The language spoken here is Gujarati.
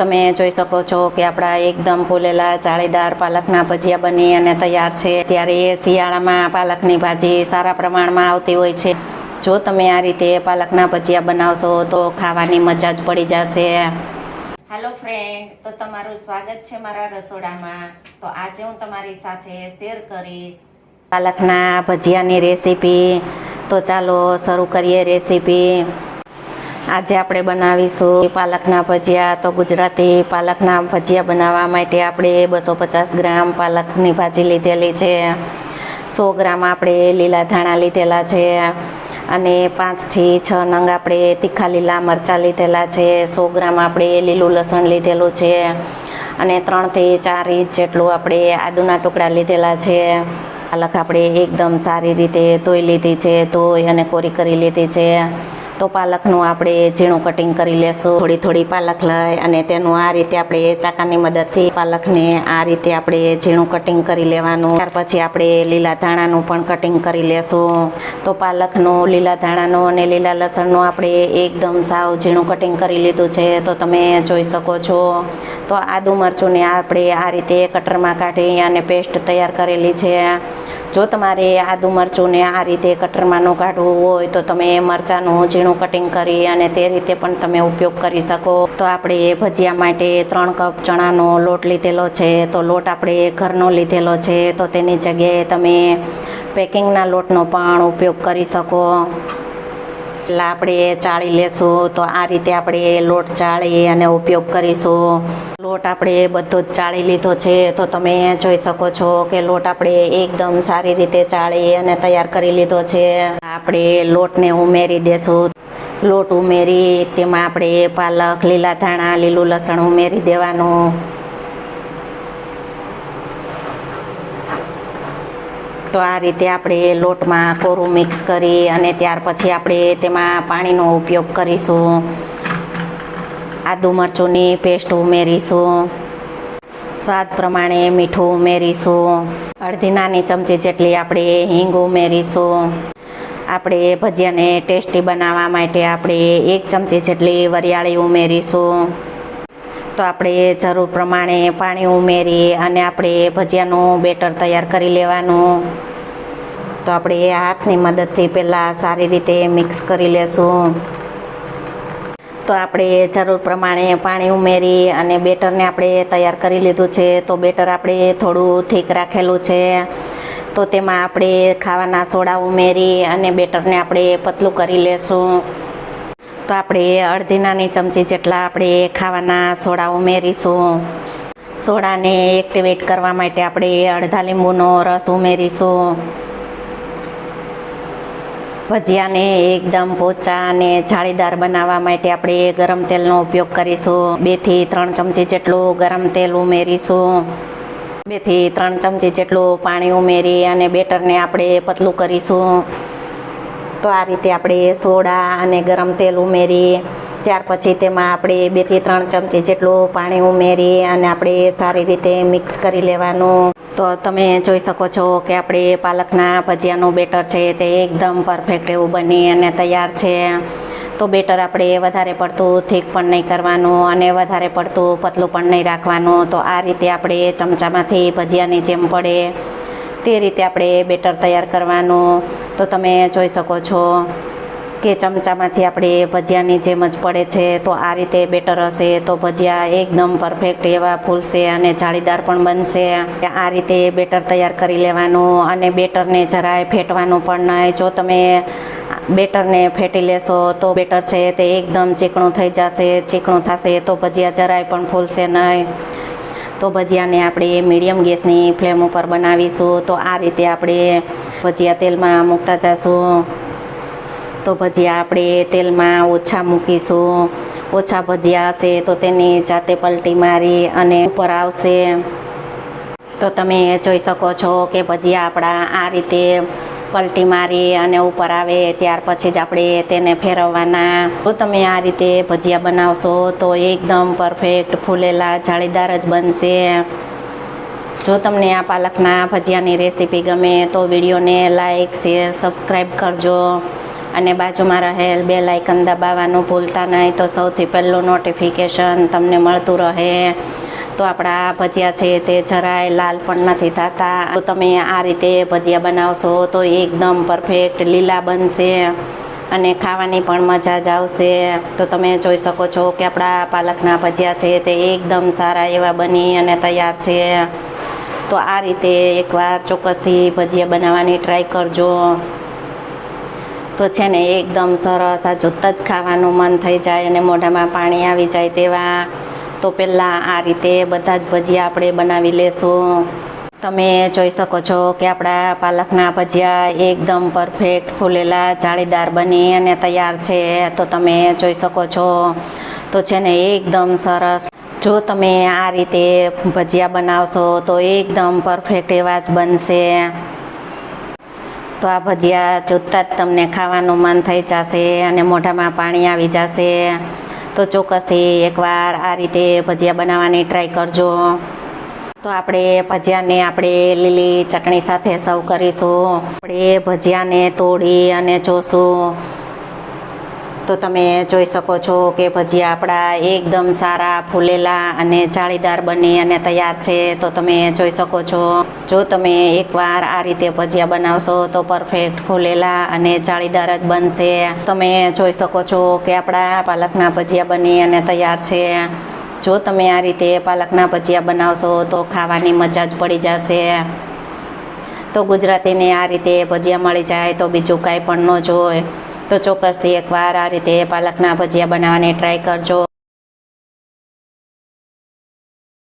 તમે જોઈ શકો છો કે આપણા એકદમ ફૂલેલા જાળીદાર પાલકના ભજીયા બની અને તૈયાર છે। ત્યારે શિયાળામાં પાલકની ભાજી સારા પ્રમાણમાં આવતી હોય છે। જો તમે આ રીતે પાલકના ભજીયા બનાવશો તો ખાવાની મજા જ પડી જશે। હેલો ફ્રેન્ડ, તો તમારું સ્વાગત છે મારા રસોડામાં। તો આજે હું તમારી સાથે શેર કરીશ પાલકના ભજીયાની રેસીપી। તો ચાલો શરૂ કરીએ રેસીપી। આજે આપણે બનાવીશું પાલકના ભજીયા। તો ગુજરાતી પાલકના ભજીયા બનાવવા માટે આપણે 250 ગ્રામ પાલકની ભાજી લીધેલી છે। 100 ગ્રામ આપણે લીલા ધાણા લીધેલા છે અને 5 થી 6 નંગ આપણે તીખા લીલા મરચાં લીધેલા છે। 100 ગ્રામ આપણે લીલું લસણ લીધેલું છે અને 3 થી 4 ઇંચ જેટલું આપણે આદુના ટુકડા લીધેલા છે। પાલક આપણે એકદમ સારી રીતે ધોઈ લીધી છે, ધોઈ અને કોરી કરી લીધી છે। તો પાલકનું આપણે ઝીણું કટિંગ કરી લેશું। થોડી થોડી પાલક લઈ અને તેનું આ રીતે આપણે ચાકાની મદદથી પાલકને આ રીતે આપણે ઝીણું કટિંગ કરી લેવાનું। ત્યાર પછી આપણે લીલા ધાણાનું પણ કટિંગ કરી લેશું। તો પાલકનું, લીલા ધાણાનું અને લીલા લસણનું આપણે એકદમ સાવ ઝીણું કટિંગ કરી લીધું છે। તો તમે જોઈ શકો છો। તો આદુ મરચુંને આપણે આ રીતે કટરમાં કાઢી અને પેસ્ટ તૈયાર કરેલી છે। જો તમારે આદુ મરચુંને આ રીતે કટરમાં ન કાઢવું હોય તો તમે મરચાંનું ઝીણું કટિંગ કરી અને તે રીતે પણ તમે ઉપયોગ કરી શકો। તો આપણે ભજીયા માટે 3 કપ ચણાનો લોટ લીધેલો છે। તો લોટ આપણે ઘરનો લીધેલો છે, તો તેની જગ્યાએ તમે પેકિંગના લોટનો પણ ઉપયોગ કરી શકો। પહેલાં આપણે ચાળી લેશું। તો આ રીતે આપણે લોટ ચાળી અને ઉપયોગ કરીશું। લોટ આપણે બધો જ ચાળી લીધો છે। તો તમે જોઈ શકો છો કે લોટ આપણે એકદમ સારી રીતે ચાળી અને તૈયાર કરી લીધો છે। આપણે લોટને ઉમેરી દેશું। લોટ ઉમેરી તેમાં આપણે પાલક, લીલા ધાણા, લીલું લસણ ઉમેરી દેવાનું। તો આ રીતે આપણે લોટમાં કોરું મિક્સ કરી અને ત્યાર પછી આપણે તેમાં પાણીનો ઉપયોગ કરીશું। આદુ મરચુંની પેસ્ટ ઉમેરીશું। સ્વાદ પ્રમાણે મીઠું ઉમેરીશું। અડધી નાની ચમચી જેટલી આપણે હિંગ ઉમેરીશું। આપણે ભજીયાને ટેસ્ટી બનાવવા માટે આપણે 1 ચમચી જેટલી વરિયાળી ઉમેરીશું। તો આપણે જરૂર પ્રમાણે પાણી ઉમેરી અને આપણે ભજીયાનું બેટર તૈયાર કરી લેવાનું। તો આપણે હાથની મદદથી પહેલાં સારી રીતે મિક્સ કરી લેશું। તો આપણે જરૂર પ્રમાણે પાણી ઉમેરી અને બેટરને આપણે તૈયાર કરી લીધું છે। તો બેટર આપણે થોડું થીક રાખેલું છે। તો તેમાં આપણે ખાવાના સોડા ઉમેરી અને બેટરને આપણે પતલું કરી લેશું। તો આપણે અડધી નાની ચમચી જેટલા આપણે ખાવાના સોડા ઉમેરીશું। સોડાને એક્ટિવેટ કરવા માટે આપણે અડધા લીંબુનો રસ ઉમેરીશું। ભજીયાને એકદમ પોચા અને જાળીદાર બનાવવા માટે આપણે ગરમ તેલનો ઉપયોગ કરીશું। 2 થી 3 ચમચી જેટલું ગરમ તેલ ઉમેરીશું। 2 થી 3 ચમચી જેટલું પાણી ઉમેરી અને બેટરને આપણે પતલું કરીશું। તો આ રીતે આપણે સોડા અને ગરમ તેલ ઉમેરી ત્યાર પછી તેમાં આપણે 2 થી 3 ચમચી જેટલું પાણી ઉમેરી અને આપણે સારી રીતે મિક્સ કરી લેવાનું। તો તમે જોઈ શકો છો કે આપણે પાલકના ભજીયાનું બેટર છે તે એકદમ પરફેક્ટ એવું બની અને તૈયાર છે। તો બેટર આપણે વધારે પડતું થીક પણ નહીં કરવાનું અને વધારે પડતું પતલું પણ નહીં રાખવાનું। તો આ રીતે આપણે ચમચામાંથી ભજીયાની જેમ પડે તે રીતે આપણે બેટર તૈયાર કરવાનું। તો તમે જોઈ શકો છો કે ચમચામાંથી આપણે ભજીયાની જેમ જ પડે છે। તો આ રીતે બેટર હશે તો ભજીયા એકદમ પરફેક્ટ એવા ફૂલશે અને જાળીદાર પણ બનશે। આ રીતે બેટર તૈયાર કરી લેવાનું અને બેટરને જરાય ફેટવાનું પણ નહીં। જો તમે બેટરને ફેટી લેશો તો બેટર છે તે એકદમ ચીકણું થઈ જશે। ચીકણું થશે તો ભજીયા જરાય પણ ફૂલશે નહીં। તો ભજીયાને આપણે મીડિયમ ગેસની ફ્લેમ ઉપર બનાવીશું। તો આ રીતે આપણે ભજીયા તેલમાં મૂકતા જઈશું। તો ભજીયા આપણે તેલમાં ઓછા મૂકીશું। ઓછા ભજીયા હશે તો તેની જાતે પલટી મારી અને ઉપર આવશે। તો તમે જોઈ શકો છો કે ભજીયા આપણા આ રીતે પલટી મારી અને ઉપર આવે ત્યાર પછી જ આપણે તેને ફેરવવાના। તો તમે આ રીતે ભજીયા બનાવશો તો એકદમ પરફેક્ટ ફૂલેલા જાળીદાર જ બનશે। જો તમને આ પાલકના ભજીયાની રેસીપી ગમે તો વિડીયોને લાઈક, શેર, સબસ્ક્રાઈબ કરજો અને બાજુમાં રહેલ બેલ આઇકન દબાવવાનું ભૂલતા નહીં, તો સૌથી પહેલું નોટિફિકેશન તમને મળતું રહે. તો આપણા ભજીયા છે તે જરાય લાલ પણ નથી થતા. તો તમે આ રીતે ભજીયા બનાવશો તો એકદમ પરફેક્ટ લીલા બનશે અને ખાવાની પણ મજા જ આવશે. તો તમે જોઈ શકો છો કે આપણા પાલકના ભજીયા છે તે એકદમ સારા એવા બની અને તૈયાર છે. તો આ રીતે એકવાર ચોક્કસથી ભજીયા બનાવવાની ટ્રાય કરજો. તો છે ને એકદમ સરસ, આ જોતાં જ ખાવાનું મન થઈ જાય અને મોઢામાં પાણી આવી જાય તેવા. તો પહેલાં આ રીતે બધા જ ભજીયા આપણે બનાવી લેશું. તમે જોઈ શકો છો કે આપણા પાલકના ભજીયા એકદમ પરફેક્ટ ફૂલેલા જાળીદાર બની અને તૈયાર છે. તો તમે જોઈ શકો છો. તો છે ને એકદમ સરસ. જો તમે આ રીતે ભજીયા બનાવશો તો એકદમ પરફેક્ટ એવા જ બનશે. તો આ ભજીયા જોતાં જ તમને ખાવાનું મન થઈ જશે અને મોઢામાં પાણી આવી જશે. તો ચોક્કસથી એકવાર આ રીતે ભજીયા બનાવવાની ટ્રાય કરજો. તો આપણે ભજીયાને લીલી ચટણી સાથે સર્વ કરીશું. આપણે ભજીયાને તોડી અને જોશું તો તમે જોઈ શકો છો કે ભજીયા આપણા એકદમ સારા ફૂલેલા અને જાળીદાર બની અને તૈયાર છે. તો તમે જોઈ શકો છો. જો તમે એકવાર આ રીતે ભજીયા બનાવશો તો પરફેક્ટ ફૂલેલા અને જાળીદાર જ બનશે. તમે જોઈ શકો છો કે આપણા પાલકના ભજીયા બની અને તૈયાર છે. જો તમે આ રીતે પાલકના ભજીયા બનાવશો તો ખાવાની મજા જ પડી જશે. તો ગુજરાતીને આ રીતે ભજીયા મળી જાય તો બીજું કાંઈ પણ ન જોઈએ. તો ચોક્કસથી એકવાર આ રીતે પાલકના ભજીયા બનાવવાની ટ્રાય કરજો.